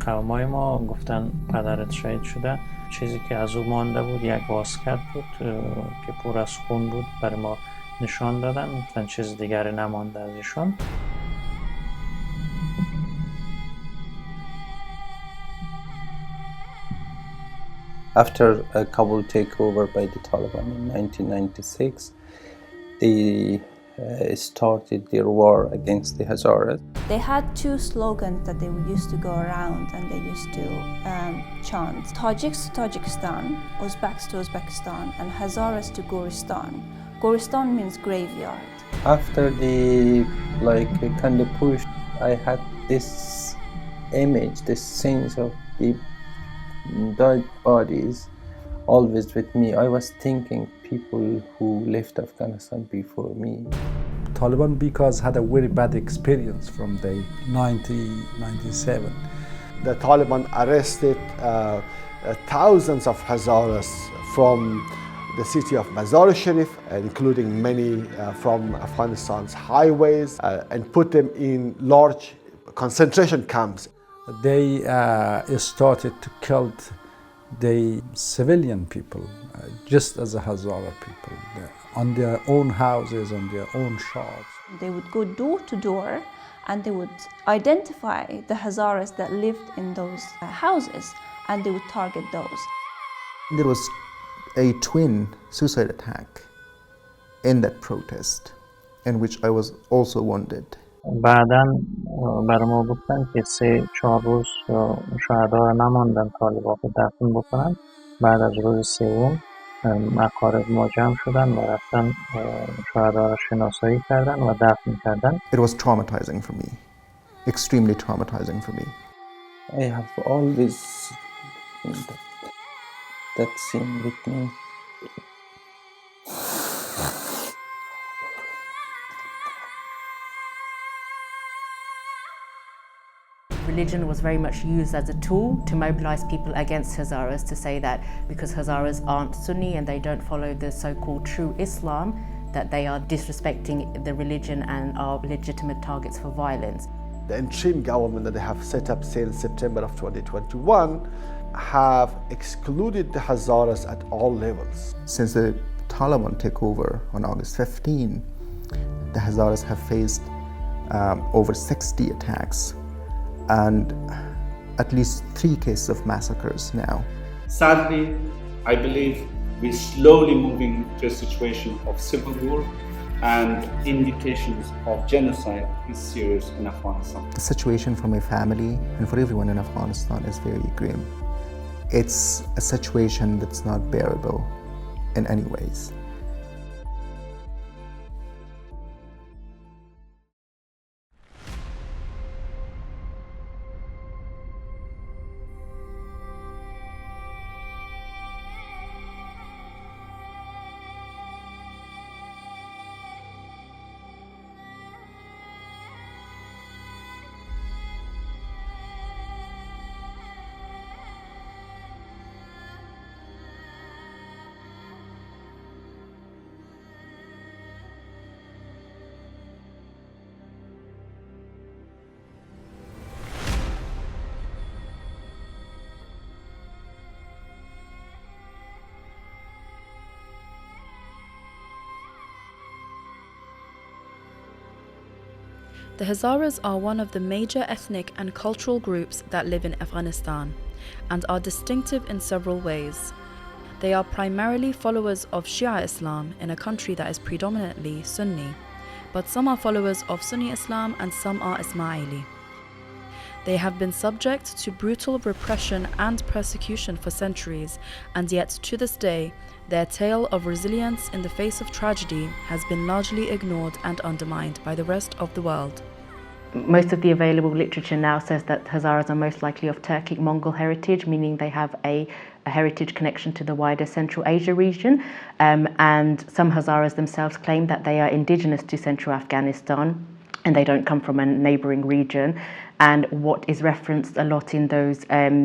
قومای ما گفتن پدرت شهید شده. چیزی که از او مانده بود یک واسکت بود که پر از خون بود، برای ما نشان دادن. گفتن چیز دیگری نمانده از ایشون. After Kabul takeover by the Taliban in 1996, they started their war against the Hazaras. They had two slogans that they used to go around and they used to chant. Tajiks to Tajikistan, Uzbeks to Uzbekistan, and Hazaras to Goristan. Goristan means graveyard. After the kind of push, I had this image, this sense of the dead bodies always with me. I was thinking people who left Afghanistan before me. Taliban, because had a very bad experience from the 1997. The Taliban arrested thousands of Hazaras from the city of Mazar-e-Sharif, including many from Afghanistan's highways, and put them in large concentration camps. They started to kill the civilian people, just as the Hazara people, on their own houses, on their own shops. They would go door to door and they would identify the Hazaras that lived in those houses, and they would target those. There was a twin suicide attack in that protest, in which I was also wounded. بعداً برای ما گفتن که 3-4 روز شهدا را نماندن طالبان رو دفن بکنن. بعد از روز سوم مقارب ما جمع شدن و رفتن شهدا را شناسایی کردن و دفن کردن. It was traumatizing for me, extremely traumatizing for me. I have always that scene with me. Religion was very much used as a tool to mobilize people against Hazaras, to say that because Hazaras aren't Sunni and they don't follow the so-called true Islam, that they are disrespecting the religion and are legitimate targets for violence. The interim government that they have set up since September of 2021 have excluded the Hazaras at all levels. Since the Taliban took over on August 15, the Hazaras have faced over 60 attacks and at least 3 cases of massacres now. Sadly, I believe we're slowly moving to a situation of civil war, and indications of genocide is serious in Afghanistan. The situation for my family and for everyone in Afghanistan is very grim. It's a situation that's not bearable in any ways. The Hazaras are one of the major ethnic and cultural groups that live in Afghanistan and are distinctive in several ways. They are primarily followers of Shia Islam in a country that is predominantly Sunni, but some are followers of Sunni Islam and some are Ismaili. They have been subject to brutal repression and persecution for centuries, and yet to this day, their tale of resilience in the face of tragedy has been largely ignored and undermined by the rest of the world. Most of the available literature now says that Hazaras are most likely of Turkic Mongol heritage, meaning they have a heritage connection to the wider Central Asia region, and some Hazaras themselves claim that they are indigenous to central Afghanistan and they don't come from a neighbouring region. And what is referenced a lot in those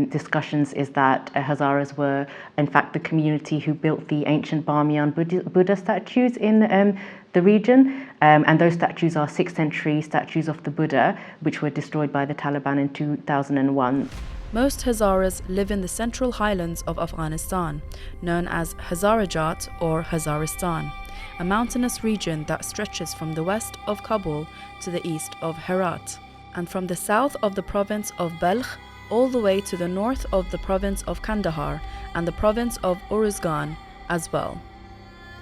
discussions is that Hazaras were in fact the community who built the ancient Bamiyan Buddha statues in the region, and those statues are 6th century statues of the Buddha, which were destroyed by the Taliban in 2001. Most Hazaras live in the central highlands of Afghanistan, known as Hazarajat or Hazaristan, a mountainous region that stretches from the west of Kabul to the east of Herat, and from the south of the province of Balkh all the way to the north of the province of Kandahar and the province of Uruzgan as well.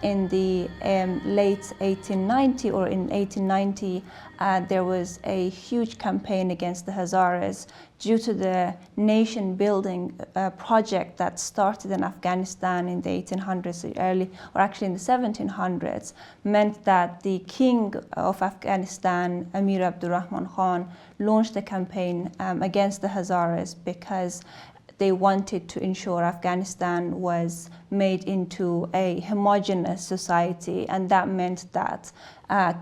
In the late 1890 or in 1890, there was a huge campaign against the Hazaras due to the nation building project that started in Afghanistan in the 1800s, early, or actually in the 1700s, meant that the king of Afghanistan, Amir Abdurrahman Khan, launched a campaign against the Hazaras because they wanted to ensure Afghanistan was made into a homogeneous society, and that meant that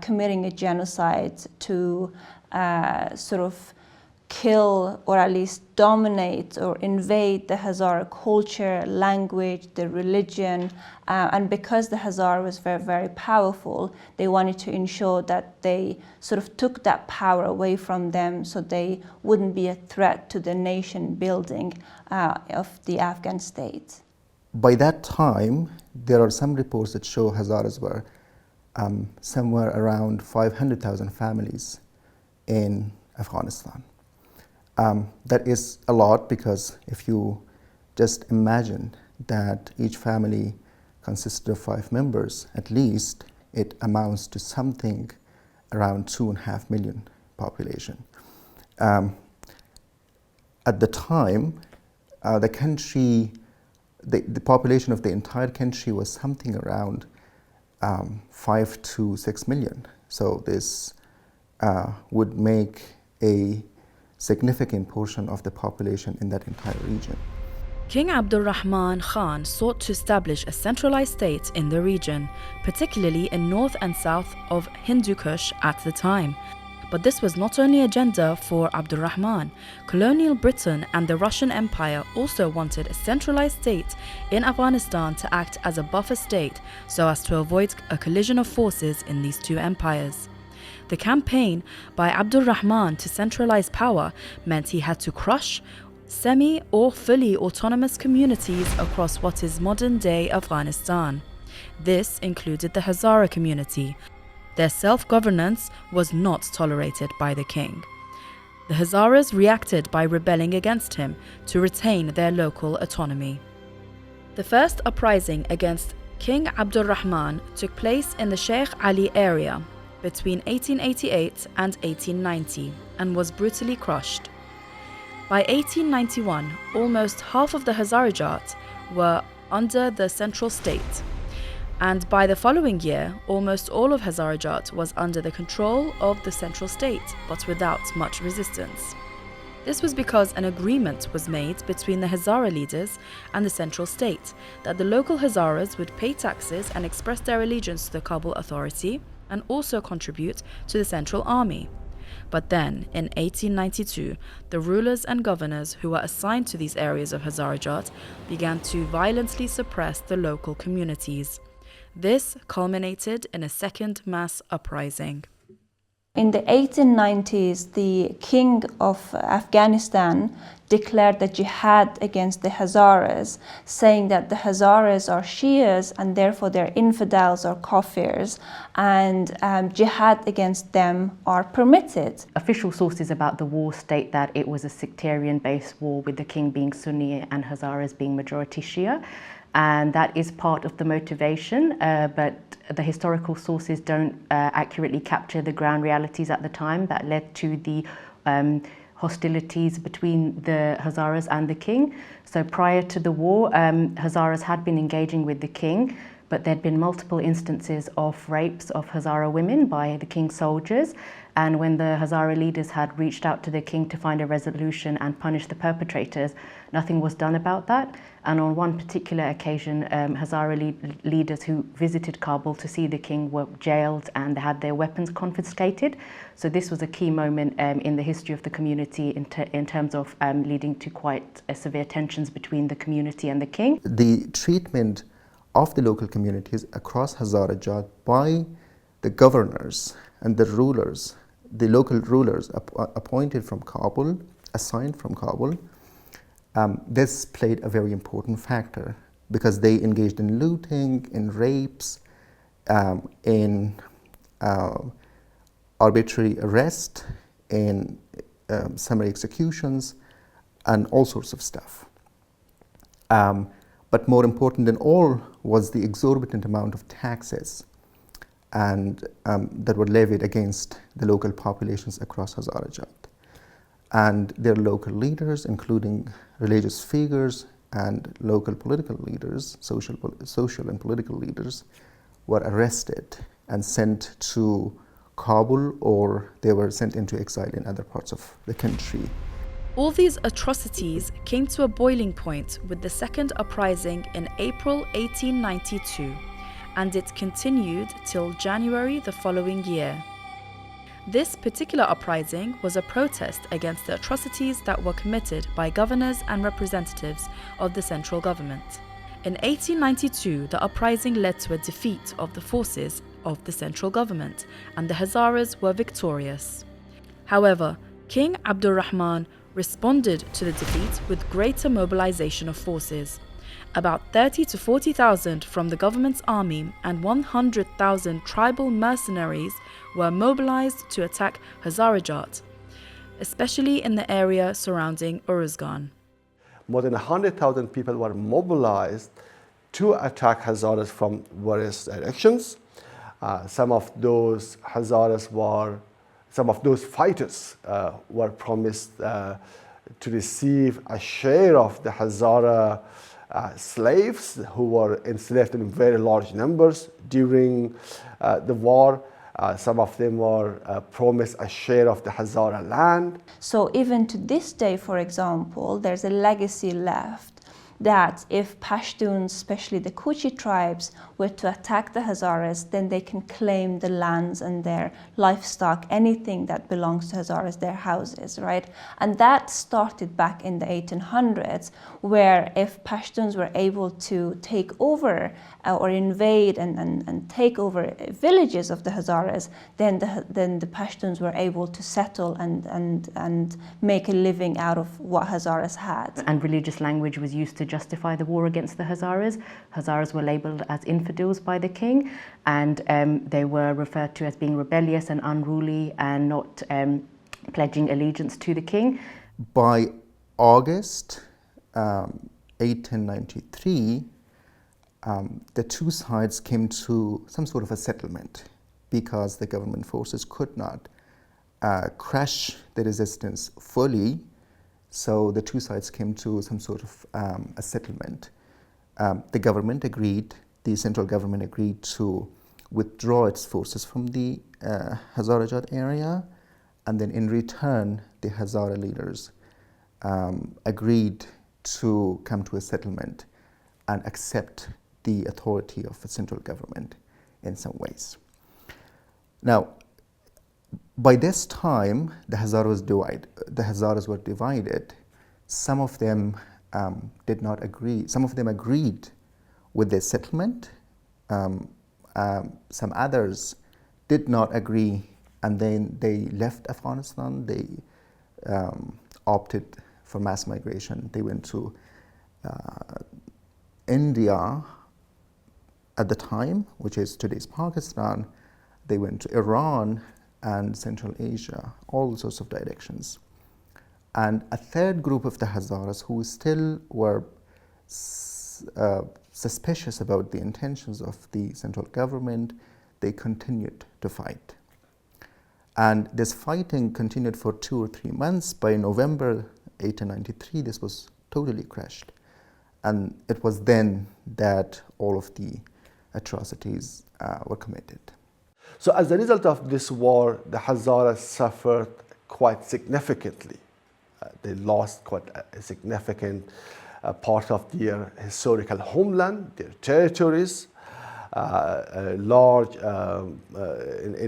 committing a genocide to sort of kill or at least dominate or invade the Hazara culture, language, the religion, and because the Hazara was very, very powerful, they wanted to ensure that they sort of took that power away from them so they wouldn't be a threat to the nation building of the Afghan state. By that time, there are some reports that show Hazaras were somewhere around 500,000 families in Afghanistan. That is a lot, because if you just imagine that each family consisted of 5 members, at least it amounts to something around 2.5 million population. At the time, the country, the population of the entire country was something around 5 to 6 million. So this would make a significant portion of the population in that entire region. King Abdurrahman Khan sought to establish a centralized state in the region, particularly in north and south of Hindu Kush at the time. But this was not only agenda for Abdurrahman. Colonial Britain and the Russian Empire also wanted a centralized state in Afghanistan to act as a buffer state so as to avoid a collision of forces in these two empires. The campaign by Abdurrahman to centralize power meant he had to crush semi or fully autonomous communities across what is modern-day Afghanistan. This included the Hazara community. Their self-governance was not tolerated by the king. The Hazaras reacted by rebelling against him to retain their local autonomy. The first uprising against King Abdurrahman took place in the Sheikh Ali area between 1888 and 1890 and was brutally crushed. By 1891, almost half of the Hazarajat were under the central state, and by the following year, almost all of Hazarajat was under the control of the central state, but without much resistance. This was because an agreement was made between the Hazara leaders and the central state that the local Hazaras would pay taxes and express their allegiance to the Kabul authority and also contribute to the central army. But then, in 1892, the rulers and governors who were assigned to these areas of Hazarajat began to violently suppress the local communities. This culminated in a second mass uprising. In the 1890s, the king of Afghanistan declared a jihad against the Hazaras, saying that the Hazaras are Shias and therefore they're infidels or kafirs, and jihad against them are permitted. Official sources about the war state that it was a sectarian-based war, with the king being Sunni and Hazaras being majority Shia. And that is part of the motivation, but the historical sources don't accurately capture the ground realities at the time that led to the hostilities between the Hazaras and the king. So prior to the war, Hazaras had been engaging with the king, but there'd been multiple instances of rapes of Hazara women by the king's soldiers. And when the Hazara leaders had reached out to the king to find a resolution and punish the perpetrators, nothing was done about that. And on one particular occasion, Hazara leaders who visited Kabul to see the king were jailed and had their weapons confiscated. So this was a key moment in the history of the community in terms of leading to quite severe tensions between the community and the king. The treatment of the local communities across Hazarajat by the governors and the rulers, the local rulers appointed from Kabul, assigned from Kabul, this played a very important factor because they engaged in looting, in rapes, in arbitrary arrest, in summary executions, and all sorts of stuff. But more important than all was the exorbitant amount of taxes and that were levied against the local populations across Hazarajat. And their local leaders, including religious figures and local political leaders, social and political leaders, were arrested and sent to Kabul, or they were sent into exile in other parts of the country. All these atrocities came to a boiling point with the second uprising in April 1892, and it continued till January the following year. This particular uprising was a protest against the atrocities that were committed by governors and representatives of the central government. In 1892, the uprising led to a defeat of the forces of the central government, and the Hazaras were victorious. However, King Abdurrahman responded to the defeat with greater mobilization of forces. About 30 to 40,000 from the government's army and 100,000 tribal mercenaries were mobilized to attack Hazarajat, especially in the area surrounding Uruzgan. More than 100,000 people were mobilized to attack Hazaras from various directions. Some of those fighters were promised to receive a share of the Hazara slaves who were enslaved in very large numbers during the war. Some of them were promised a share of the Hazara land. So even to this day, for example, there's a legacy left that if Pashtuns, especially the Kuchi tribes, were to attack the Hazaras, then they can claim the lands and their livestock, anything that belongs to Hazaras, their houses, right? And that started back in the 1800s, where if Pashtuns were able to take over or invade and take over villages of the Hazaras, then the Pashtuns were able to settle and make a living out of what Hazaras had. And religious language was used to justify the war against the Hazaras. Hazaras were labelled as infidels by the king, and they were referred to as being rebellious and unruly and not pledging allegiance to the king. By August 1893, the two sides came to some sort of a settlement because the government forces could not crush the resistance fully. So the two sides came to some sort of a settlement. The government agreed, the central government agreed to withdraw its forces from the Hazarajat area, and then in return, the Hazara leaders agreed to come to a settlement and accept the authority of the central government in some ways. Now, by this time, the Hazaras were divided. Some of them did not agree. Some of them agreed with the settlement. Some others did not agree, and then they left Afghanistan. They opted for mass migration. They went to India at the time, which is today's Pakistan. They went to Iran and Central Asia, all sorts of directions. And a third group of the Hazaras who still were suspicious about the intentions of the central government, they continued to fight. And this fighting continued for 2 or 3 months. By November 1893, this was totally crushed. And it was then that all of the atrocities were committed. So as a result of this war, the Hazaras suffered quite significantly. They lost quite a significant part of their historical homeland, their territories. Large,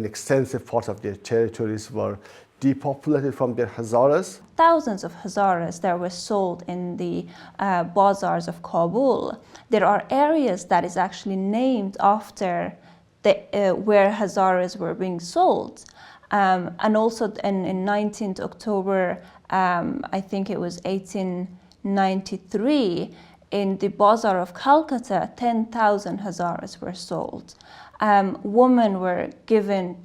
extensive parts of their territories were depopulated from their Hazaras. Thousands of Hazaras that were sold in the bazaars of Kabul. There are areas that is actually named after where Hazaras were being sold. And also in 19th October, I think it was 1893, in the Bazaar of Calcutta, 10,000 Hazaras were sold. Women were given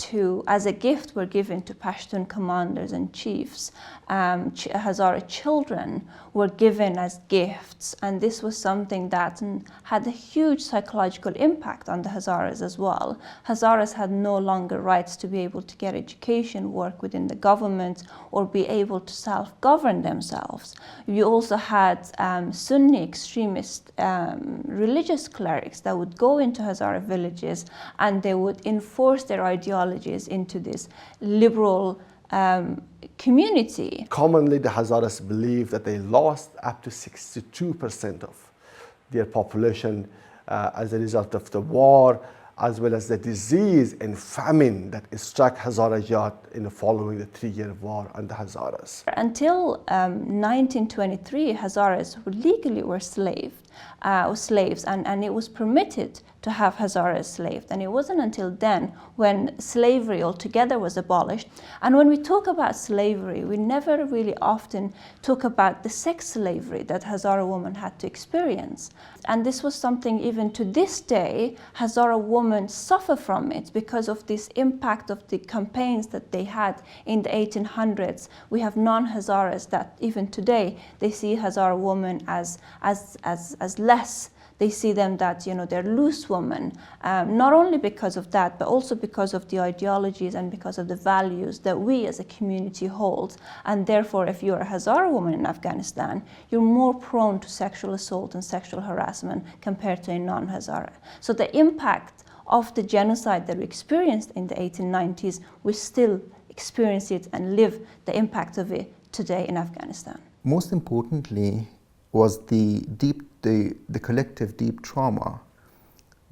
as a gift, were given to Pashtun commanders and chiefs. Hazara children were given as gifts, and this was something that had a huge psychological impact on the Hazaras as well. Hazaras had no longer rights to be able to get education, work within the government, or be able to self-govern themselves. You also had Sunni extremist religious clerics that would go into Hazara villages, and they would enforce their ideologies into this liberal community. Commonly, the Hazaras believe that they lost up to 62% of their population as a result of the war, as well as the disease and famine that struck Hazarajat following the 3-year war on the Hazaras. Until 1923, Hazaras legally were slaves, and it was permitted to have Hazaras slaves. And it wasn't until then when slavery altogether was abolished. And when we talk about slavery, we never really often talk about the sex slavery that Hazara women had to experience. And this was something, even to this day, Hazara women suffer from it because of this impact of the campaigns that they had in the 1800s. We have non-Hazaras that even today, they see Hazara women as less. They see them that, they're loose women, not only because of that, but also because of the ideologies and because of the values that we as a community hold. And therefore, if you're a Hazara woman in Afghanistan, you're more prone to sexual assault and sexual harassment compared to a non-Hazara. So the impact of the genocide that we experienced in the 1890s, we still experience it and live the impact of it today in Afghanistan. Most importantly was the collective deep trauma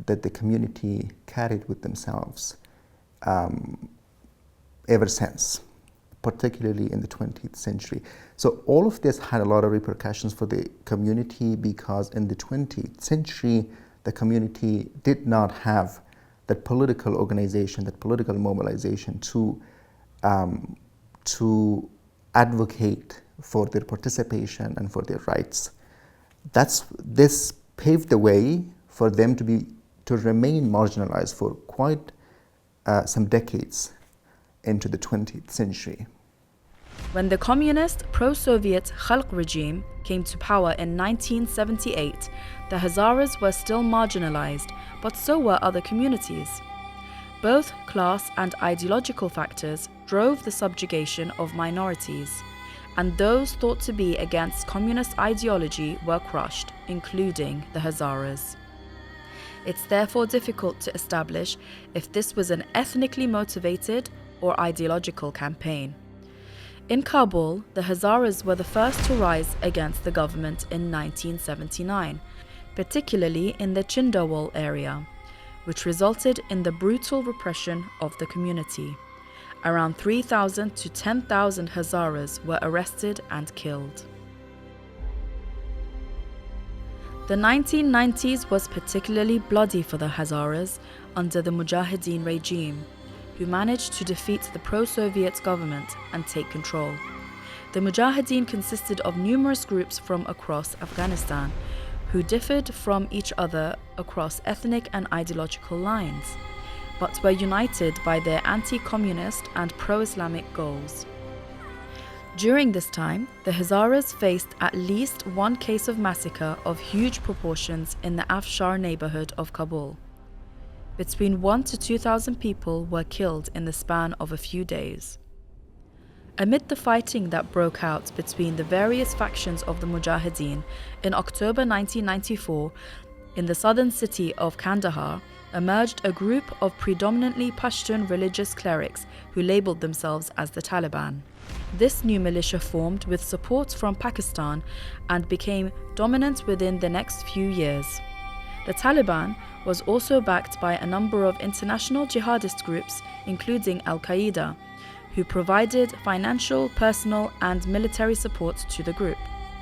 that the community carried with themselves ever since, particularly in the 20th century. So all of this had a lot of repercussions for the community, because in the 20th century, the community did not have that political organization, that political mobilization to advocate for their participation and for their rights. This paved the way for them to remain marginalized for quite some decades into the 20th century. When the communist pro-Soviet Khalq regime came to power in 1978, the Hazaras were still marginalized, but so were other communities. Both class and ideological factors drove the subjugation of minorities, and those thought to be against communist ideology were crushed, including the Hazaras. It's therefore difficult to establish if this was an ethnically motivated or ideological campaign. In Kabul, the Hazaras were the first to rise against the government in 1979, particularly in the Chindawal area, which resulted in the brutal repression of the community. Around 3,000 to 10,000 Hazaras were arrested and killed. The 1990s was particularly bloody for the Hazaras under the Mujahideen regime, who managed to defeat the pro-Soviet government and take control. The Mujahideen consisted of numerous groups from across Afghanistan, who differed from each other across ethnic and ideological lines, but were united by their anti-communist and pro-Islamic goals. During this time, the Hazaras faced at least one case of massacre of huge proportions in the Afshar neighborhood of Kabul. Between 1,000 to 2,000 people were killed in the span of a few days. Amid the fighting that broke out between the various factions of the Mujahideen in October 1994, in the southern city of Kandahar, emerged a group of predominantly Pashtun religious clerics who labeled themselves as the Taliban. This new militia formed with support from Pakistan and became dominant within the next few years. The Taliban was also backed by a number of international jihadist groups, including Al-Qaeda, who provided financial, personal, and military support to the group.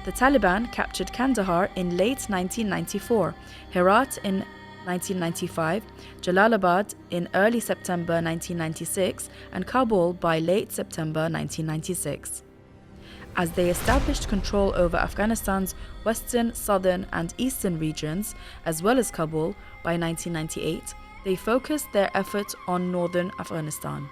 The Taliban captured Kandahar in late 1994, Herat in 1995, Jalalabad in early September 1996, and Kabul by late September 1996. As they established control over Afghanistan's western, southern, and eastern regions, as well as Kabul, by 1998, they focused their efforts on northern Afghanistan.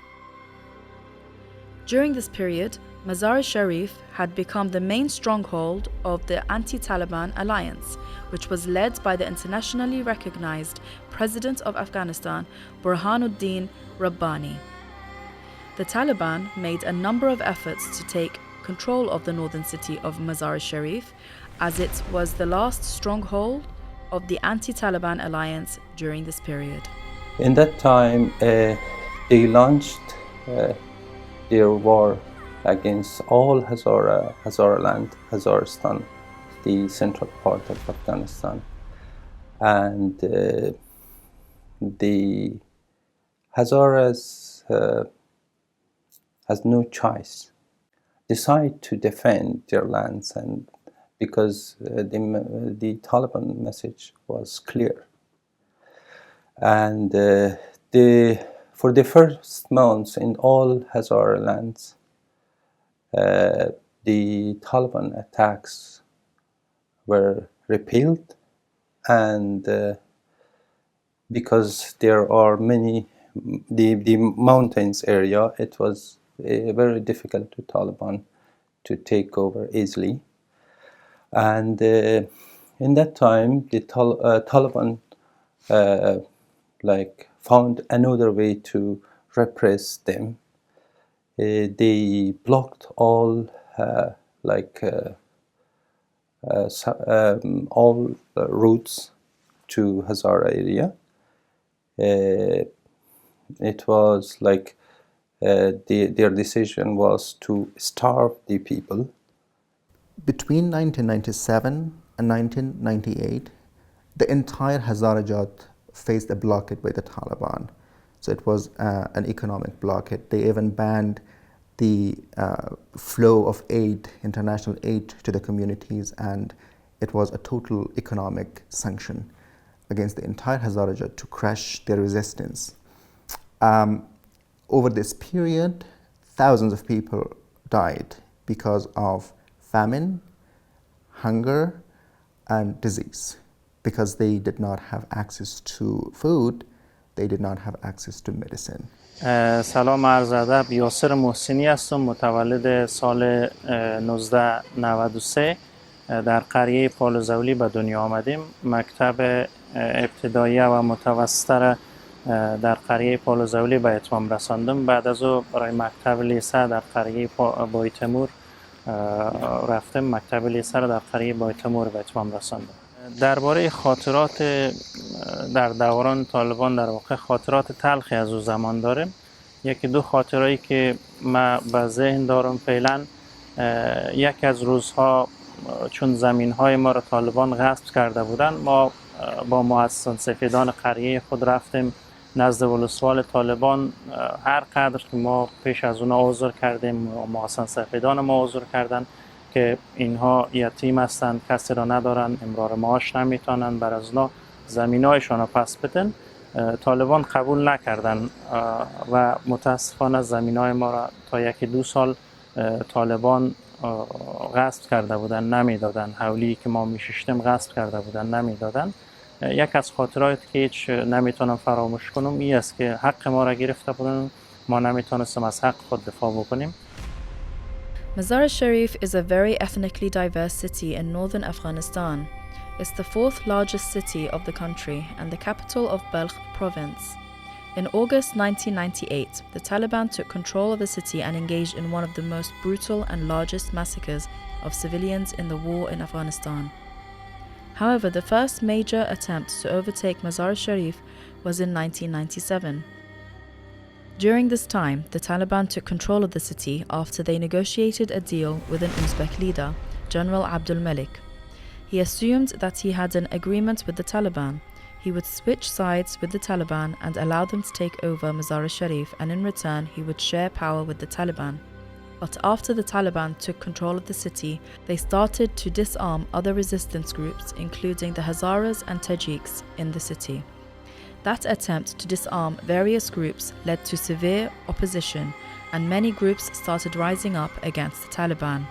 During this period, Mazar-e-Sharif had become the main stronghold of the anti-Taliban alliance, which was led by the internationally recognized President of Afghanistan, Burhanuddin Rabbani. The Taliban made a number of efforts to take control of the northern city of Mazar-e-Sharif, as it was the last stronghold of the anti-Taliban alliance during this period. In that time, they launched their war against all Hazara land, Hazaristan, the central part of Afghanistan. And the Hazaras has no choice. Decide to defend their lands, and because the Taliban message was clear. And for the first months in all Hazara lands, the Taliban attacks were repelled, and because there are many, the mountains area, it was very difficult to Taliban to take over easily. And in that time, the Taliban found another way to repress them. They blocked all routes to Hazara area. It was like their decision was to starve the people. Between 1997 and 1998, the entire Hazarajat faced a blockade by the Taliban. So it was an economic blockade. They even banned the flow of aid, international aid to the communities, and it was a total economic sanction against the entire Hazarajat to crush their resistance. Over this period, thousands of people died because of famine, hunger, and disease. Because they did not have access to food, they did not have access to medicine. سلام عرض ادب، یاسر محسنی هستم، متولد سال 1993 در قریه پالوزولی به دنیا آمدیم. مکتب ابتدایی و متوسطه در قریه پالوزولی به اتمام رساندم. بعد از او برای مکتب لیسه در قریه بایتمور رفتم. مکتب لیسه را در قریه بایتمور به اتمام رساندم. درباره خاطرات در دوران طالبان، در واقع خاطرات تلخی از او زمان داریم. یکی دو خاطرهایی که من به ذهن دارم فعلا، یکی از روزها چون زمین‌های ما را طالبان غصب کرده بودند، ما با مؤسسان سفیدان قریه خود رفتیم نزد ولسوال طالبان. هر قدر که ما پیش از اونا عذر کردیم، مؤسسان سفیدان ما عذر کردن که اینها یتیم هستند، کسی را ندارن، امرار معاش نمیتونن، بر از اونا زمینایشان را پس بدن. طالبان قبول نکردن و متاسفانه زمینای ما را تا یکی دو سال طالبان غصب کرده بودن، نمیدادن. حولی که ما میششتیم غصب کرده بودن، نمیدادن. یک از خاطراتی که هیچ نمیتونم فراموش کنم این است که حق ما را گرفته بودن، ما نمیتونستیم از حق خود دفاع بکنیم. Mazar-e-Sharif is a very ethnically diverse city in northern Afghanistan. It's the fourth largest city of the country and the capital of Balkh province. In August 1998, the Taliban took control of the city and engaged in one of the most brutal and largest massacres of civilians in the war in Afghanistan. However, the first major attempt to overtake Mazar-e-Sharif was in 1997. During this time, the Taliban took control of the city after they negotiated a deal with an Uzbek leader, General Abdul Malik. He assumed that he had an agreement with the Taliban. He would switch sides with the Taliban and allow them to take over Mazar-e-Sharif, and in return he would share power with the Taliban. But after the Taliban took control of the city, they started to disarm other resistance groups, including the Hazaras and Tajiks in the city. That attempt to disarm various groups led to severe opposition, and many groups started rising up against the Taliban.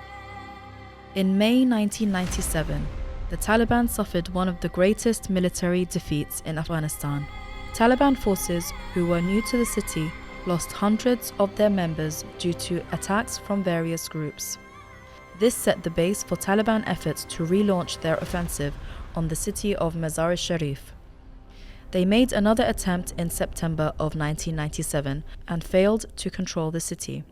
In May 1997, the Taliban suffered one of the greatest military defeats in Afghanistan. Taliban forces, who were new to the city, lost hundreds of their members due to attacks from various groups. This set the base for Taliban efforts to relaunch their offensive on the city of Mazar-e-Sharif. They made another attempt in September of 1997 and failed to control the city.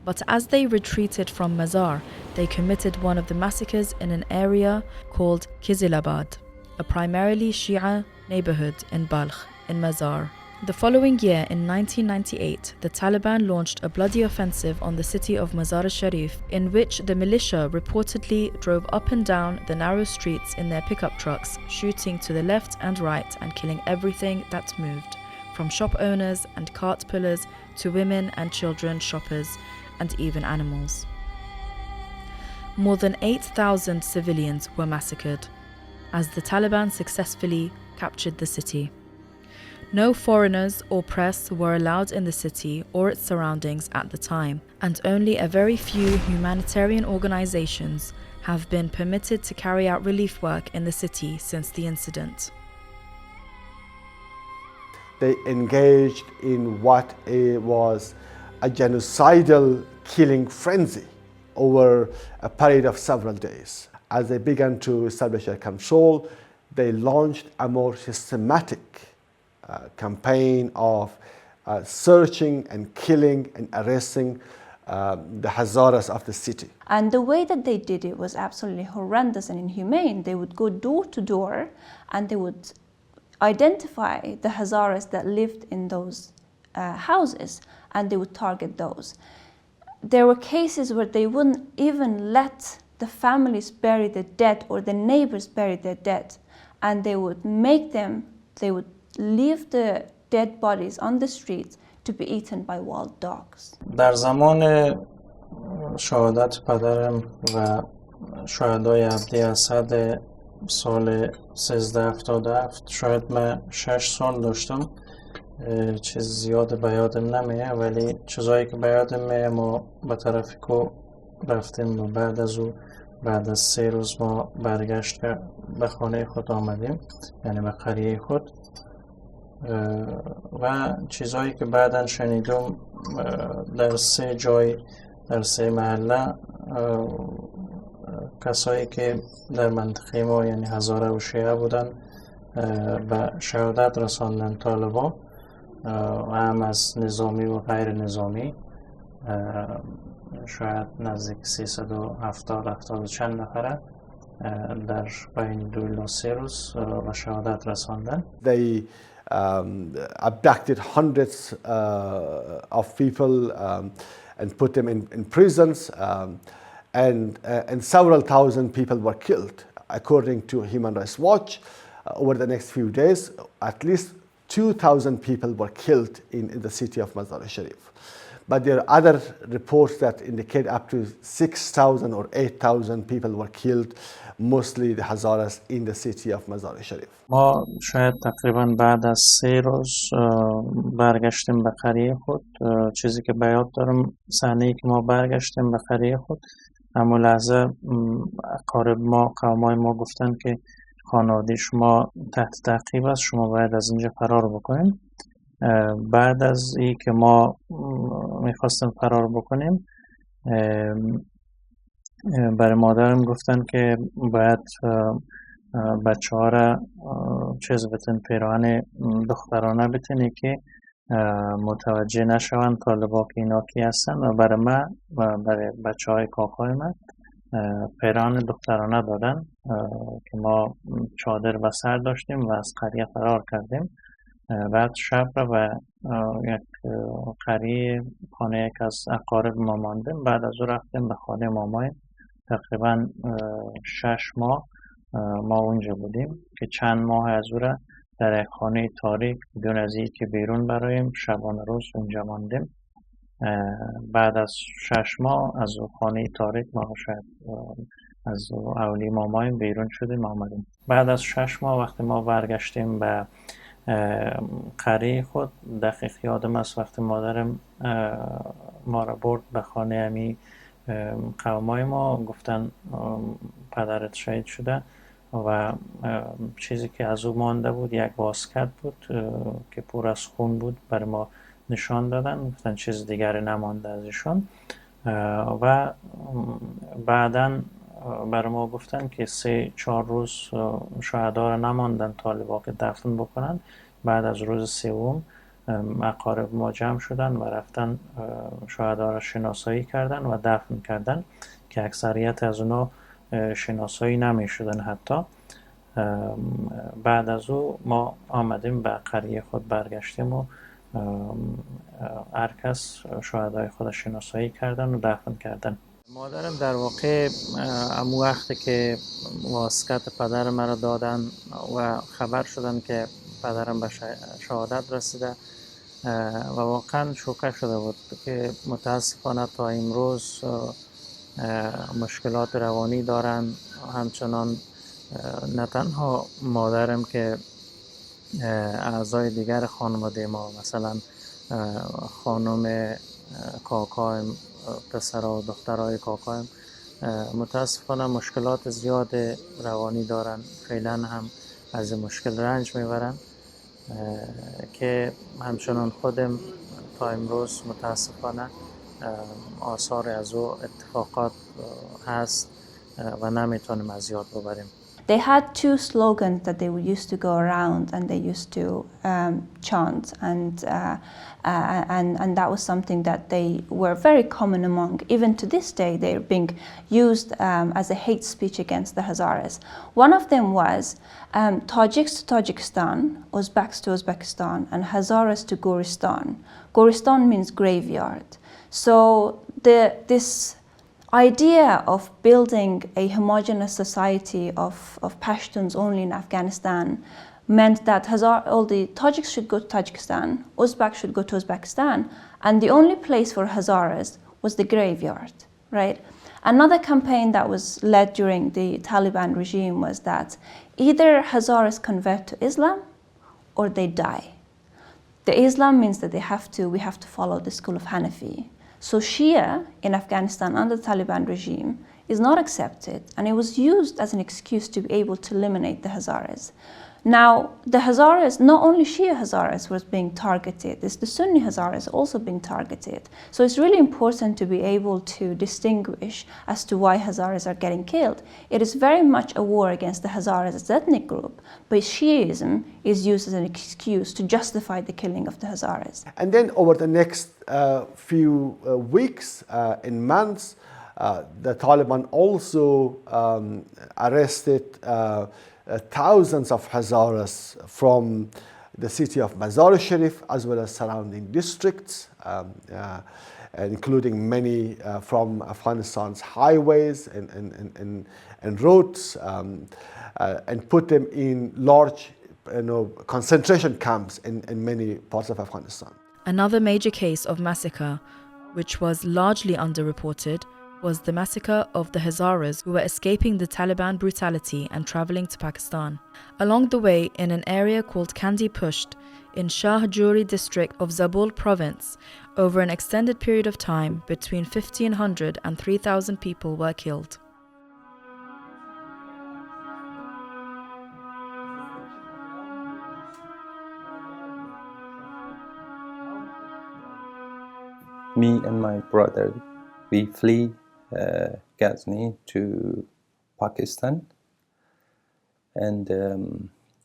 But as they retreated from Mazar, they committed one of the massacres in an area called Kizilabad, a primarily Shia neighborhood in Balkh, in Mazar. The following year, in 1998, the Taliban launched a bloody offensive on the city of Mazar-e-Sharif, in which the militia reportedly drove up and down the narrow streets in their pickup trucks, shooting to the left and right and killing everything that moved, from shop owners and cart pullers to women and children shoppers, and even animals. More than 8,000 civilians were massacred, as the Taliban successfully captured the city. No foreigners or press were allowed in the city or its surroundings at the time, and only a very few humanitarian organizations have been permitted to carry out relief work in the city since the incident. They engaged in what was a genocidal killing frenzy over a period of several days. As they began to establish their control, they launched a more systematic campaign of searching and killing and arresting the Hazaras of the city. And the way that they did it was absolutely horrendous and inhumane. They would go door to door and they would identify the Hazaras that lived in those houses, and they would target those. There were cases where they wouldn't even let the families bury their dead or the neighbors bury their dead, and they would leave the dead bodies on the streets to be eaten by wild dogs. در زمان شهادت پدرم و شهدای عبدی اسد سال 1377 شاید من 6 سال داشتم. چیز زیاد به یادم نمیه، ولی چیزایی که به یادم میه ما به طرف کو رفتیم و بعد از 3 روز ما برگشت به خانه خود آمدیم، یعنی به قریه خود. و چیزایی که بعداً شنیدم در 3 جای در 3 محله کسایی که در منطقه ما یعنی هزاره و شیعه بودن به شهادت رساندن طالبان، هم از نظامی و غیر نظامی، شاید نزدیک 370 چند نفره در بین 2 الی 3 روز به شهادت رساندن. They abducted hundreds of people and put them in prisons, and several thousand people were killed. According to Human Rights Watch, over the next few days, at least 2,000 people were killed in the city of Mazar-e-Sharif. But there are other reports that indicate up to 6,000 or 8,000 people were killed, mostly the Hazaras in the city of Mazar-e-Sharif. ما شاید تقریبا بعد از 3 روز برگشتیم به قریه خود. چیزی که به یاد دارم صحنه‌ای که ما برگشتیم به قریه خود، اما لحظه اقارب ما، قومای ما گفتن که خانواده شما تحت تعقیب است، شما باید از اینجا فرار بکنیم. بعد از این که ما میخواستیم فرار بکنیم، برای مادرم گفتن که باید بچه ها را چیز بتن، پیراهن دخترانه بتنی که متوجه نشوند طالبا که اینا کی هستن. و برای من و برای بچه های کاکای من پیراهن دخترانه دادن که ما چادر و سر داشتیم و از قریه فرار کردیم. بعد شب را به یک قریه خانه یک از اقارب ما ماندیم. بعد از او رفتیم به خانه مامای. تقریبا 6 ماه ما اونجا بودیم که چند ماه از او را در یک خانه تاریک بدون از اینکه بیرون برایم شبانه روز اونجا ماندیم. بعد از 6 ماه از خانه تاریک ما شاید از اولی مامای بیرون شدیم آمدیم. بعد از 6 ماه وقتی ما برگشتیم به قریه خود دقیق یادم است وقتی مادرم ما را برد به خانه امی قومای ما، گفتن پدرت شهید شده و چیزی که از او مانده بود یک باسکت بود که پر از خون بود، برای ما نشان دادن، گفتن چیز دیگری نمانده از ایشان. و بعداً برای ما گفتن که 3-4 روز شهدا را نماندن طالبا که دفن بکنن. بعد از روز سوم اقارب ما جمع شدن و رفتن شهدا را شناسایی کردن و دفن کردن که اکثریت از اونا شناسایی نمی شدن. حتی بعد از او ما آمدیم به قریه خود برگشتیم و هر کس شهدای خود شناسایی کردن و دفن کردن. مادرم در واقع امو وقتی که واسکت پدر مرا دادن و خبر شدن که پدرم به شهادت رسیده و واقعا شوکه شده بود که متاسفانه تا امروز مشکلات روانی دارن. همچنان نه تنها مادرم که اعضای دیگر خانواده ما، مثلا خانم کاکایم، پسرها و دخترهای کاکایم متاسفانه مشکلات زیاد روانی دارن. فعلا هم از این مشکل رنج میبرن که همچنان خودم تا امروز متاسفانه آثار از او اتفاقات هست و نمیتونیم از یاد ببریم. They had two slogans that they used to go around and they used to chant, and that was something that they were very common among. Even to this day, they're being used as a hate speech against the Hazaras. One of them was Tajiks to Tajikistan, Uzbeks to Uzbekistan, and Hazaras to Goristan. Goristan means graveyard. So this idea of building a homogeneous society of Pashtuns only in Afghanistan meant that all the Tajiks should go to Tajikistan, Uzbeks should go to Uzbekistan, and the only place for Hazaras was the graveyard, right? Another campaign that was led during the Taliban regime was that either Hazaras convert to Islam or they die. The Islam means that we have to follow the school of Hanafi. So Shia in Afghanistan under the Taliban regime is not accepted, and it was used as an excuse to be able to eliminate the Hazaras. Now, the Hazaras, not only Shia Hazaras was being targeted, it's the Sunni Hazaras also being targeted. So it's really important to be able to distinguish as to why Hazaras are getting killed. It is very much a war against the Hazaras as an ethnic group, but Shiaism is used as an excuse to justify the killing of the Hazaras. And then over the next few weeks and months, the Taliban also arrested thousands of Hazaras from the city of Mazar-e-Sharif as well as surrounding districts, including many from Afghanistan's highways and roads, and put them in large concentration camps in many parts of Afghanistan. Another major case of massacre, which was largely underreported, was the massacre of the Hazaras who were escaping the Taliban brutality and travelling to Pakistan. Along the way, in an area called Kandi Pusht, in Shah Juri district of Zabul province, over an extended period of time, between 1,500 and 3,000 people were killed. Me and my brother, we flee Ghazni to Pakistan, and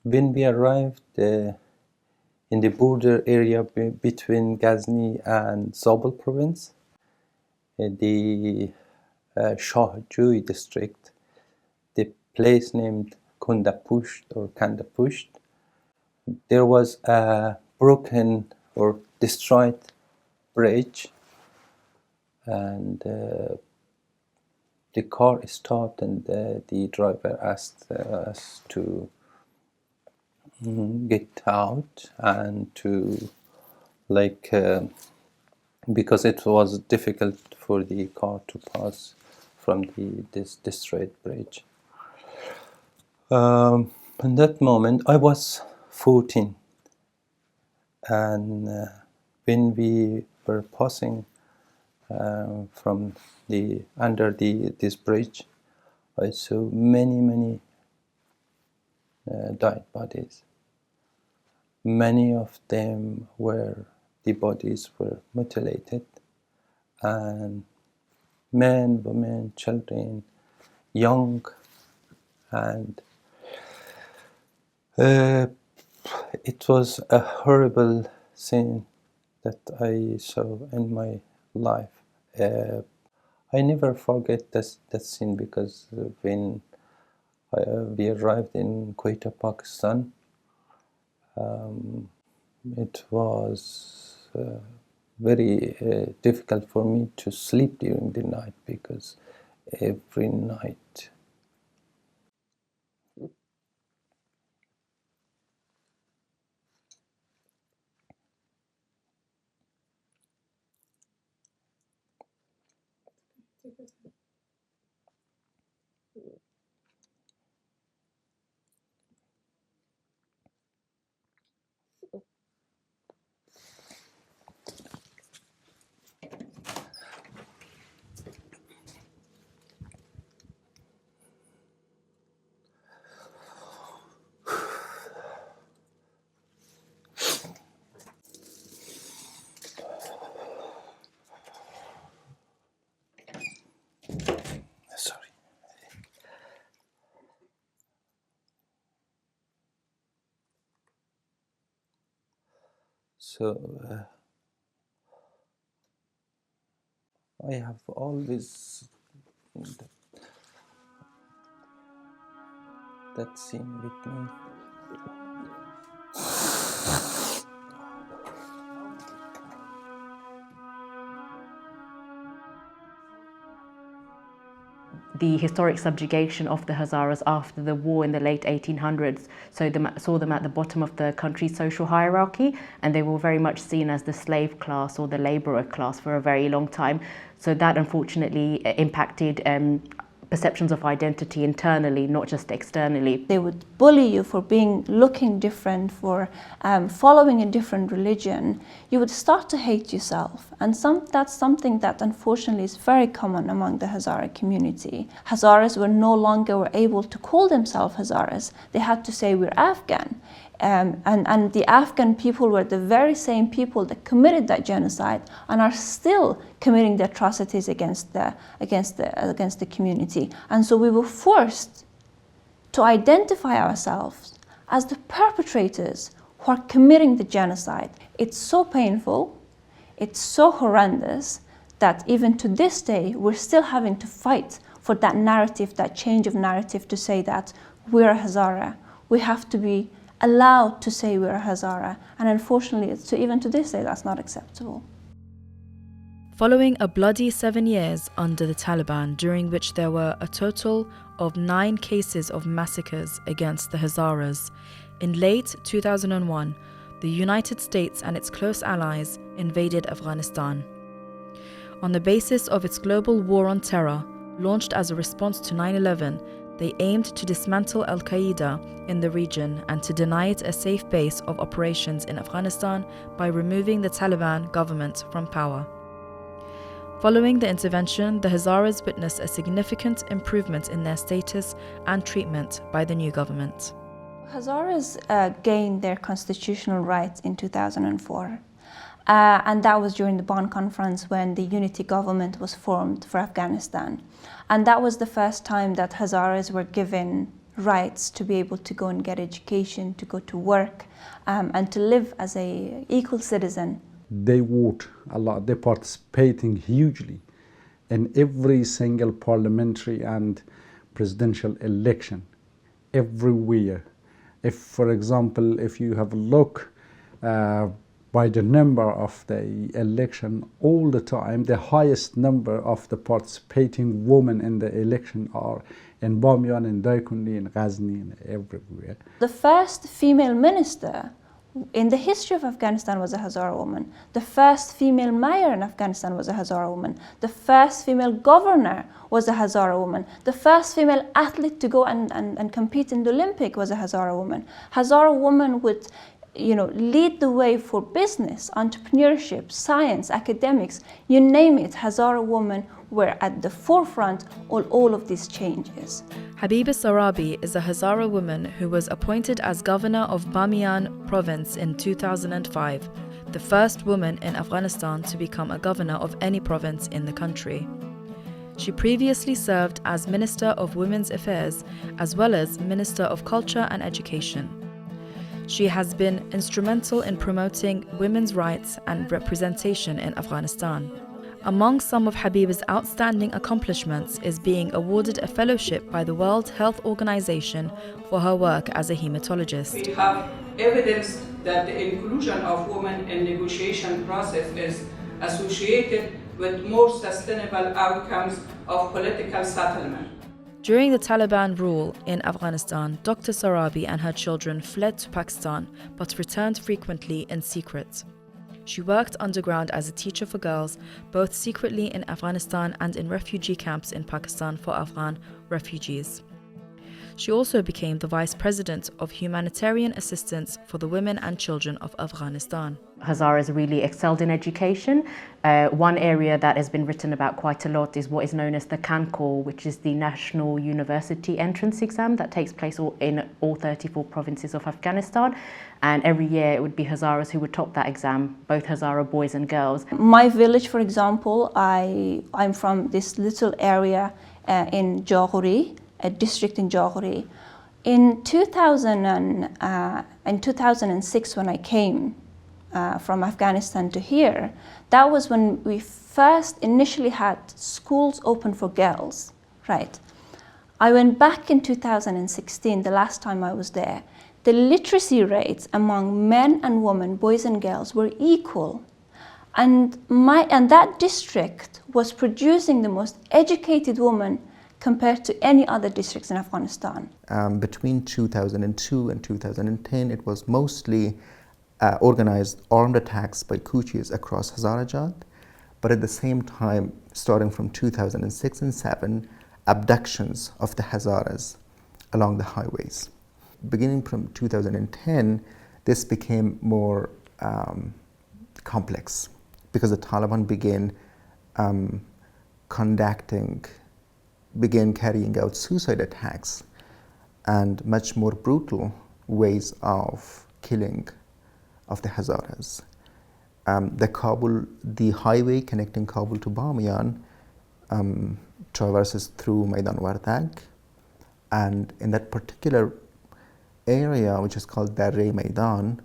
when we arrived in the border area between Ghazni and Zabul province, the Shah Jui district, the place named Kundapusht or Kandapusht, there was a broken or destroyed bridge, and the car stopped, and the driver asked us to get out and to because it was difficult for the car to pass from this destroyed bridge. In that moment I was 14, And when we were passing from under this bridge, I saw many dead bodies. Many of them the bodies were mutilated, and men, women, children, young, and it was a horrible scene that I saw in my life. I never forget that scene, because when we arrived in Quetta, Pakistan, it was very difficult for me to sleep during the night, because every night sorry. So I have always that scene with me. The historic subjugation of the Hazaras after the war in the late 1800s saw them at the bottom of the country's social hierarchy, and they were very much seen as the slave class or the labourer class for a very long time. So that unfortunately impacted perceptions of identity internally, not just externally. They would bully you for looking different, for following a different religion. You would start to hate yourself, and that's something that unfortunately is very common among the Hazara community. Hazaras were no longer able to call themselves Hazaras. They had to say we're Afghan. And the Afghan people were the very same people that committed that genocide and are still committing the atrocities against the community. And so we were forced to identify ourselves as the perpetrators who are committing the genocide. It's so painful, it's so horrendous, that even to this day we're still having to fight for that narrative, that change of narrative, to say that we're a Hazara. We have to be allowed to say we're a Hazara, and unfortunately, even to this day, that's not acceptable. Following a bloody 7 years under the Taliban, during which there were a total of 9 cases of massacres against the Hazaras, in late 2001, the United States and its close allies invaded Afghanistan. On the basis of its global war on terror, launched as a response to 9/11, they aimed to dismantle Al-Qaeda in the region and to deny it a safe base of operations in Afghanistan by removing the Taliban government from power. Following the intervention, the Hazaras witnessed a significant improvement in their status and treatment by the new government. Hazaras gained their constitutional rights in 2004. And that was during the Bonn Conference, when the unity government was formed for Afghanistan. And that was the first time that Hazaras were given rights to be able to go and get education, to go to work, and to live as an equal citizen. They vote a lot, they're participating hugely in every single parliamentary and presidential election, everywhere. If, for example, if you have a look by the number of the election all the time, the highest number of the participating women in the election are in Bamiyan, in Daikundi, in Ghazni, and everywhere. The first female minister in the history of Afghanistan was a Hazara woman. The first female mayor in Afghanistan was a Hazara woman. The first female governor was a Hazara woman. The first female athlete to go and compete in the Olympic was a Hazara woman. Hazara woman with lead the way for business, entrepreneurship, science, academics, you name it. Hazara women were at the forefront of all of these changes. Habiba Sorabi is a Hazara woman who was appointed as governor of Bamiyan province in 2005, the first woman in Afghanistan to become a governor of any province in the country. She previously served as Minister of Women's Affairs as well as Minister of Culture and Education. She has been instrumental in promoting women's rights and representation in Afghanistan. Among some of Habiba's outstanding accomplishments is being awarded a fellowship by the World Health Organization for her work as a hematologist. We have evidence that the inclusion of women in negotiation process is associated with more sustainable outcomes of political settlement. During the Taliban rule in Afghanistan, Dr. Sorabi and her children fled to Pakistan but returned frequently in secret. She worked underground as a teacher for girls, both secretly in Afghanistan and in refugee camps in Pakistan for Afghan refugees. She also became the Vice President of Humanitarian Assistance for the Women and Children of Afghanistan. Hazaras really excelled in education. One area that has been written about quite a lot is what is known as the CANCOR, which is the National University Entrance Exam that takes place in all 34 provinces of Afghanistan. And every year it would be Hazaras who would top that exam, both Hazara boys and girls. My village, for example, I'm from this little area in Jawhari, a district in Jawhari. In 2006, when I came from Afghanistan to here, that was when we first initially had schools open for girls, right? I went back in 2016, the last time I was there. The literacy rates among men and women, boys and girls, were equal. And that district was producing the most educated women compared to any other districts in Afghanistan. Between 2002 and 2010, it was mostly organized armed attacks by Kuchis across Hazarajat, but at the same time, starting from 2006 and 2007, abductions of the Hazaras along the highways. Beginning from 2010, this became more complex because the Taliban began carrying out suicide attacks and much more brutal ways of killing of the Hazaras. The highway connecting Kabul to Bamiyan traverses through Maidan Wardak, and in that particular area, which is called Darre Maidan,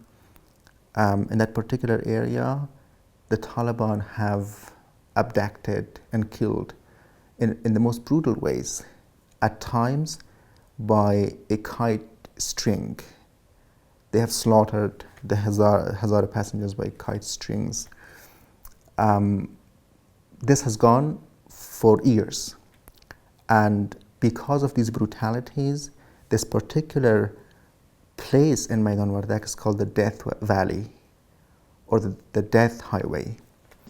in that particular area, the Taliban have abducted and killed in the most brutal ways, at times by a kite string. They have slaughtered the Hazara passengers by kite strings. This has gone for years, and because of these brutalities, this particular place in Maidan Wardak is called the Death Valley, or the Death Highway.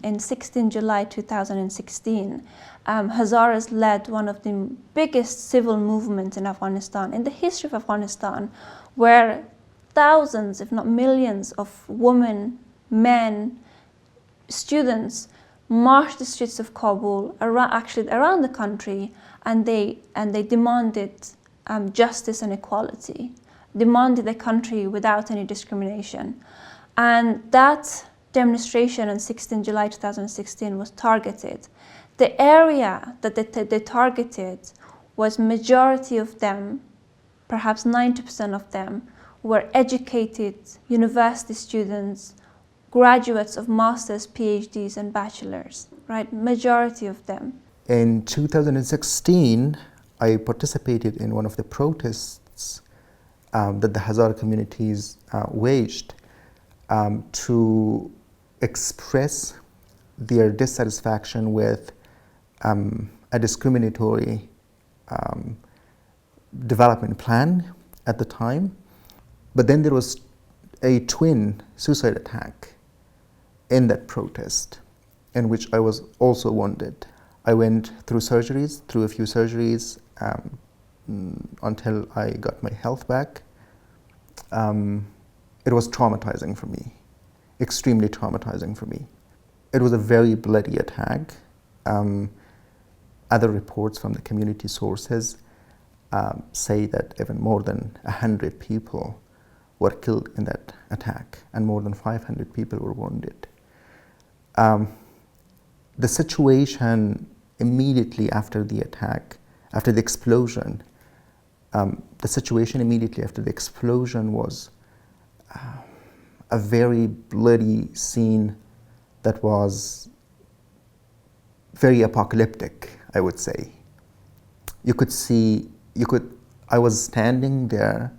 In 16 July 2016, Hazaras led one of the biggest civil movements in Afghanistan, in the history of Afghanistan, where thousands, if not millions, of women, men, students marched the streets of Kabul, around the country, and they demanded justice and equality, demanded a country without any discrimination. And that demonstration on 16 July 2016 was targeted. The area that they targeted was majority of them, perhaps 90% of them, were educated university students, graduates of masters, PhDs, and bachelors, right? Majority of them. In 2016, I participated in one of the protests that the Hazara communities waged to express their dissatisfaction with a discriminatory development plan at the time. But then there was a twin suicide attack in that protest, in which I was also wounded. I went through a few surgeries until I got my health back. it was traumatizing for me, extremely traumatizing for me. It was a very bloody attack. Other reports from the community sources say that even more than 100 people were killed in that attack, and more than 500 people were wounded. The situation immediately after the attack, after the explosion, was a very bloody scene that was very apocalyptic, I would say. I was standing there,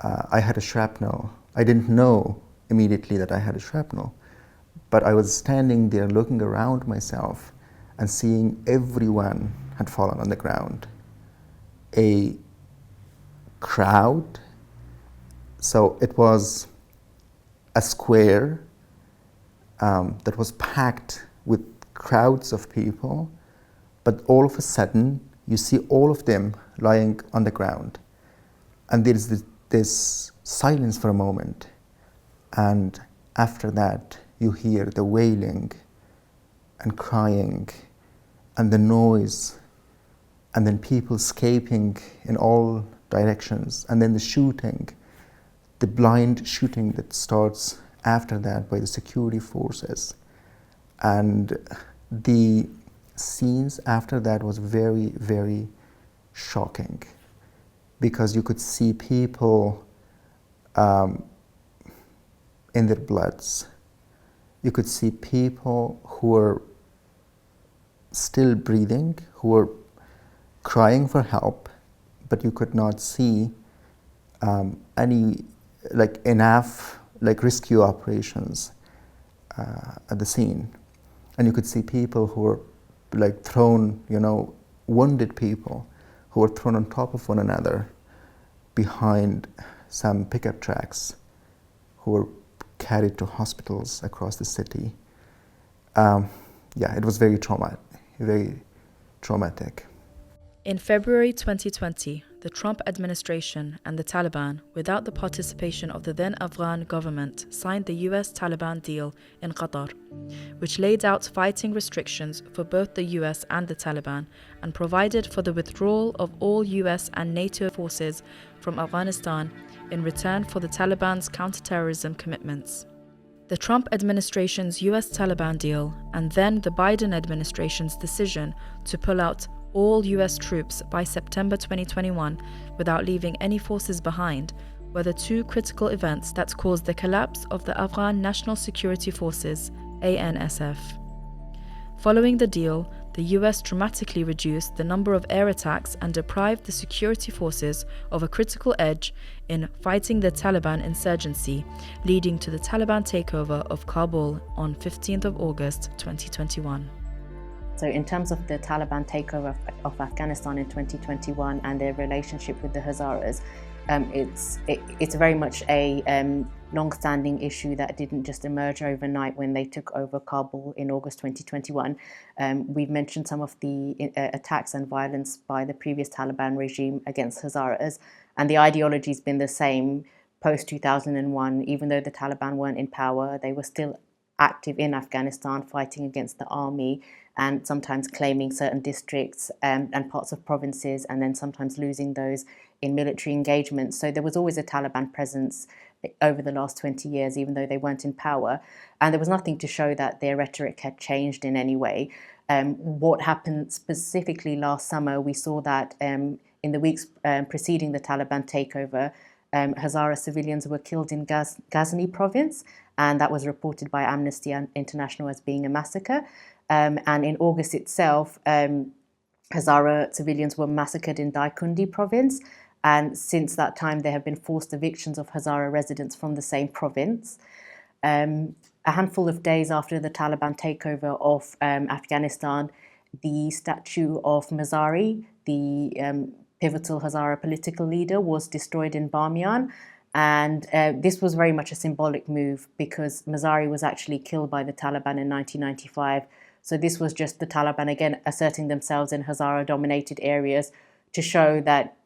I had a shrapnel. I didn't know immediately that I had a shrapnel, but I was standing there looking around myself and seeing everyone had fallen on the ground. A crowd, so it was a square that was packed with crowds of people, but all of a sudden you see all of them lying on the ground, and there is this silence for a moment, and after that you hear the wailing and crying and the noise, and then people escaping in all directions, and then the shooting, the blind shooting that starts after that by the security forces. And the scenes after that was very, very shocking, because you could see people in their bloods. You could see people who were still breathing, who were crying for help, but you could not see any enough rescue operations at the scene. And you could see people who were thrown, wounded people who were thrown on top of one another behind some pickup trucks, who were carried to hospitals across the city. It was very traumatic. In February 2020, the Trump administration and the Taliban, without the participation of the then Afghan government, signed the US-Taliban deal in Qatar, which laid out fighting restrictions for both the US and the Taliban and provided for the withdrawal of all US and NATO forces from Afghanistan in return for the Taliban's counterterrorism commitments. The Trump administration's US-Taliban deal and then the Biden administration's decision to pull out all US troops by September 2021 without leaving any forces behind were the two critical events that caused the collapse of the Afghan National Security Forces, ANSF. Following the deal, the US dramatically reduced the number of air attacks and deprived the security forces of a critical edge in fighting the Taliban insurgency, leading to the Taliban takeover of Kabul on 15th of August 2021. So in terms of the Taliban takeover of Afghanistan in 2021 and their relationship with the Hazaras, it's very much a long-standing issue that didn't just emerge overnight when they took over Kabul in August 2021. We've mentioned some of the attacks and violence by the previous Taliban regime against Hazaras, and the ideology's been the same post-2001. Even though the Taliban weren't in power, they were still active in Afghanistan, fighting against the army and sometimes claiming certain districts and parts of provinces, and then sometimes losing those in military engagements. So there was always a Taliban presence over the last 20 years, even though they weren't in power. And there was nothing to show that their rhetoric had changed in any way. What happened specifically last summer, we saw that in the weeks preceding the Taliban takeover, Hazara civilians were killed in Ghazni province, and that was reported by Amnesty International as being a massacre. And in August itself, Hazara civilians were massacred in Daikundi province, and since that time there have been forced evictions of Hazara residents from the same province. A handful of days after the Taliban takeover of Afghanistan, the statue of Mazari, the pivotal Hazara political leader, was destroyed in Bamiyan. And this was very much a symbolic move because Mazari was actually killed by the Taliban in 1995. So this was just the Taliban again asserting themselves in Hazara-dominated areas to show that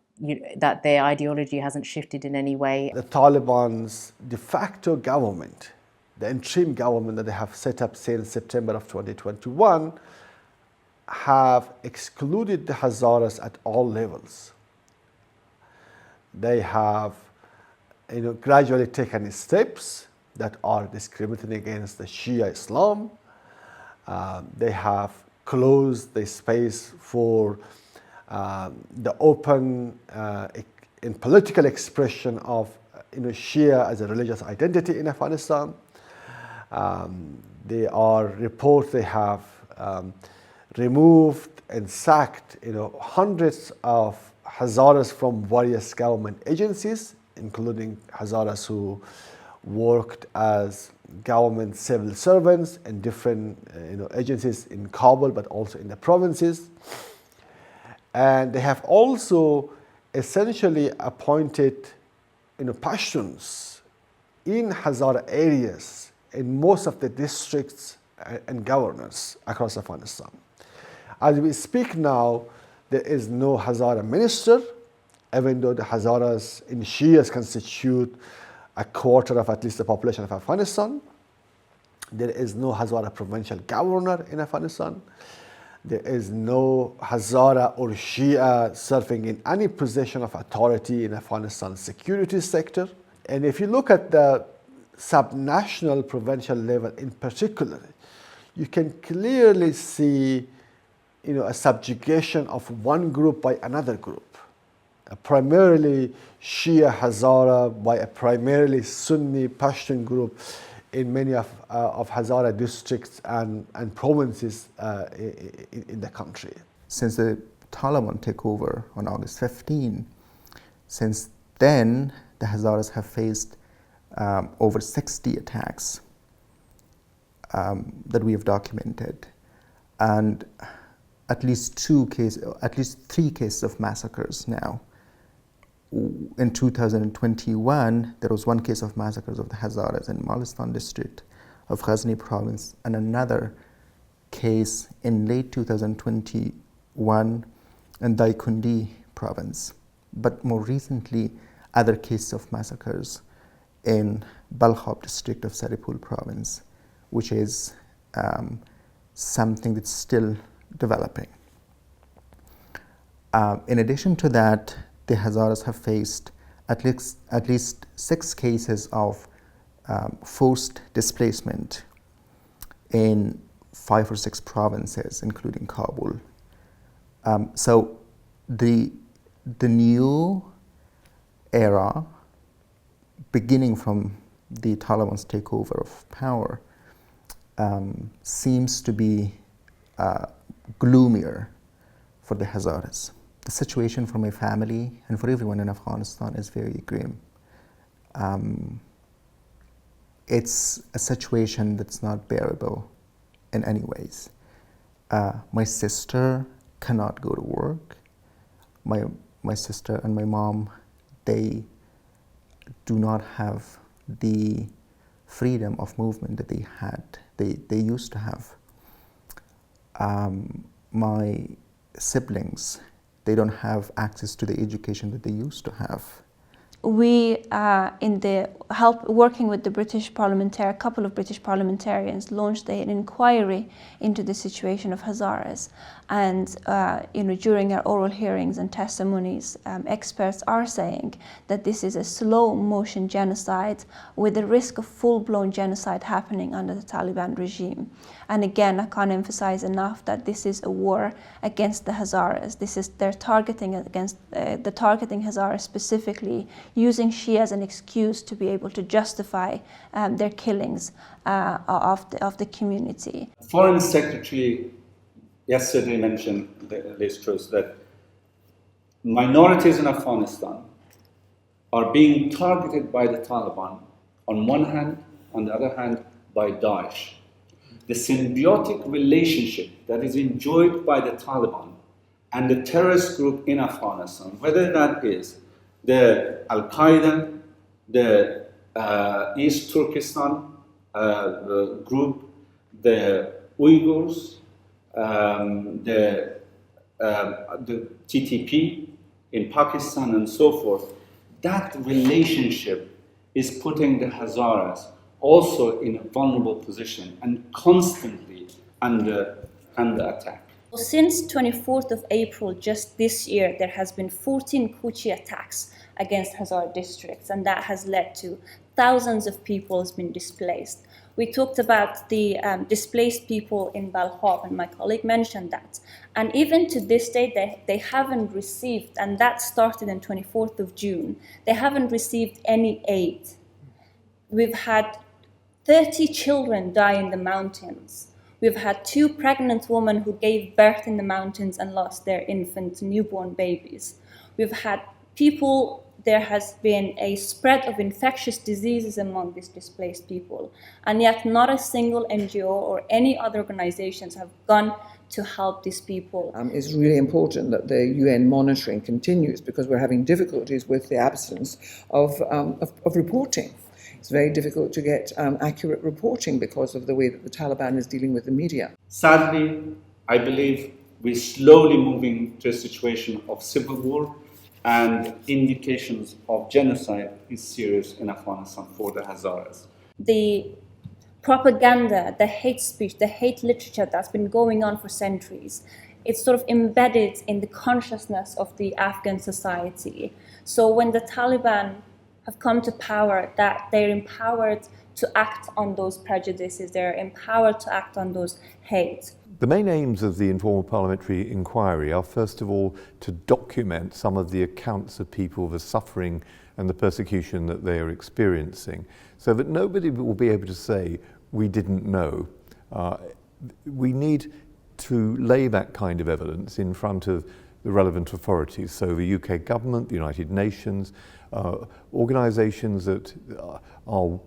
that their ideology hasn't shifted in any way. The Taliban's de facto government, the interim government that they have set up since September of 2021, have excluded the Hazaras at all levels. They have gradually taken steps that are discriminating against the Shia Islam. They have closed the space for the open and political expression of Shia as a religious identity in Afghanistan. They have removed and sacked hundreds of Hazaras from various government agencies, including Hazaras who worked as government civil servants in different agencies in Kabul, but also in the provinces. And they have also essentially appointed Pashtuns in Hazara areas in most of the districts and governors across Afghanistan. As we speak now, there is no Hazara minister, even though the Hazaras in Shias constitute a quarter of at least the population of Afghanistan. There is no Hazara provincial governor in Afghanistan. There is no Hazara or Shia serving in any position of authority in Afghanistan's security sector. And if you look at the subnational provincial level in particular, you can clearly see a subjugation of one group by another group, primarily Shia Hazara by a primarily Sunni Pashtun group in many of Hazara districts and provinces in the country. Since the Taliban took over on August 15, since then the Hazaras have faced over 60 attacks that we have documented, and at least 3 cases of massacres now. In 2021, there was one case of massacres of the Hazaras in Malistan district of Ghazni province, and another case in late 2021 in Daikundi province. But more recently, other cases of massacres in Balkhab district of Saripul province, which is something that's still developing. In addition to that, the Hazaras have faced at least 6 cases of forced displacement in 5 or 6 provinces, including Kabul. So the new era, beginning from the Taliban's takeover of power, seems to be gloomier for the Hazaras. The situation for my family and for everyone in Afghanistan is very grim. It's a situation that's not bearable in any ways. My sister cannot go to work. My sister and my mom, they do not have the freedom of movement that they used to have. My siblings, they don't have access to the education that they used to have. We, working with the a couple of British parliamentarians, launched an inquiry into the situation of Hazaras. And during our oral hearings and testimonies, experts are saying that this is a slow motion genocide with the risk of full-blown genocide happening under the Taliban regime. And again, I can't emphasize enough that this is a war against the Hazaras. They're targeting Hazaras specifically, using Shia as an excuse to be able to justify their killings of the community. Foreign Secretary yesterday mentioned, Liz Truss, that minorities in Afghanistan are being targeted by the Taliban on one hand, on the other hand by Daesh. The symbiotic relationship that is enjoyed by the Taliban and the terrorist group in Afghanistan, whether that is the Al-Qaeda, the East Turkestan group, the Uyghurs, the TTP, in Pakistan and so forth, that relationship is putting the Hazaras also in a vulnerable position and constantly under attack. Since 24th of April, just this year, there has been 14 Kuchi attacks against Hazara districts, and that has led to thousands of people has been displaced. We talked about the displaced people in Balkhab, and my colleague mentioned that. And even to this day, they haven't received, and that started on 24th of June, they haven't received any aid. We've had 30 children die in the mountains. We've had 2 pregnant women who gave birth in the mountains and lost their infant, newborn babies. We've had people, there has been a spread of infectious diseases among these displaced people, and yet not a single NGO or any other organizations have gone to help these people. It's really important that the UN monitoring continues, because we're having difficulties with the absence of reporting. It's very difficult to get accurate reporting because of the way that the Taliban is dealing with the media. Sadly, I believe we're slowly moving to a situation of civil war, and indications of genocide is serious in Afghanistan for the Hazaras. The propaganda, the hate speech, the hate literature that's been going on for centuries, it's sort of embedded in the consciousness of the Afghan society. So when the Taliban have come to power, that they're empowered to act on those prejudices, they're empowered to act on those hate. The main aims of the informal parliamentary inquiry are, first of all, to document some of the accounts of people, the suffering and the persecution that they are experiencing, so that nobody will be able to say, we didn't know. We need to lay that kind of evidence in front of the relevant authorities, so the UK government, the United Nations, organisations that are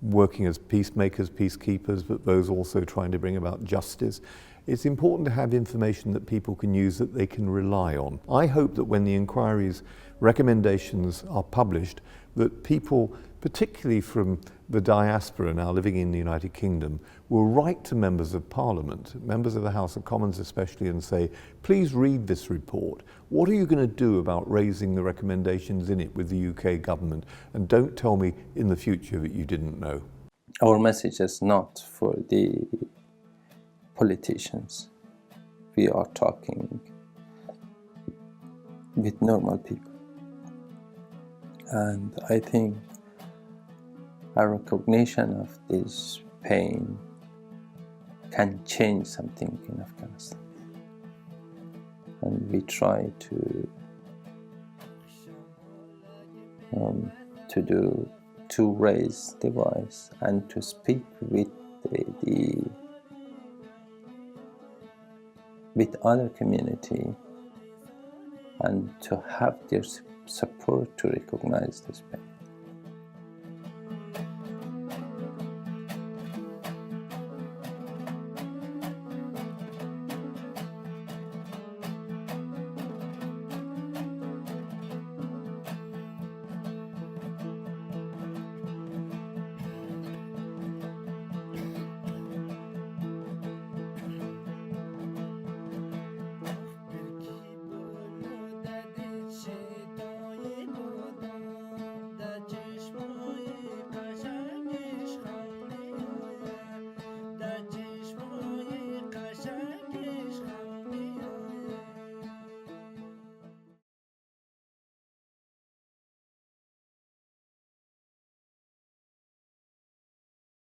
working as peacemakers, peacekeepers, but those also trying to bring about justice. It's important to have information that people can use, that they can rely on. I hope that when the inquiry's recommendations are published, that people, particularly from the diaspora now living in the United Kingdom, will write to members of Parliament, members of the House of Commons especially, and say, please read this report. What are you going to do about raising the recommendations in it with the UK government? And don't tell me in the future that you didn't know. Our message is not for the politicians. We are talking with normal people. And I think a recognition of this pain can change something in Afghanistan. And we try to raise the voice and to speak with with other community, and to have their support to recognize this pain.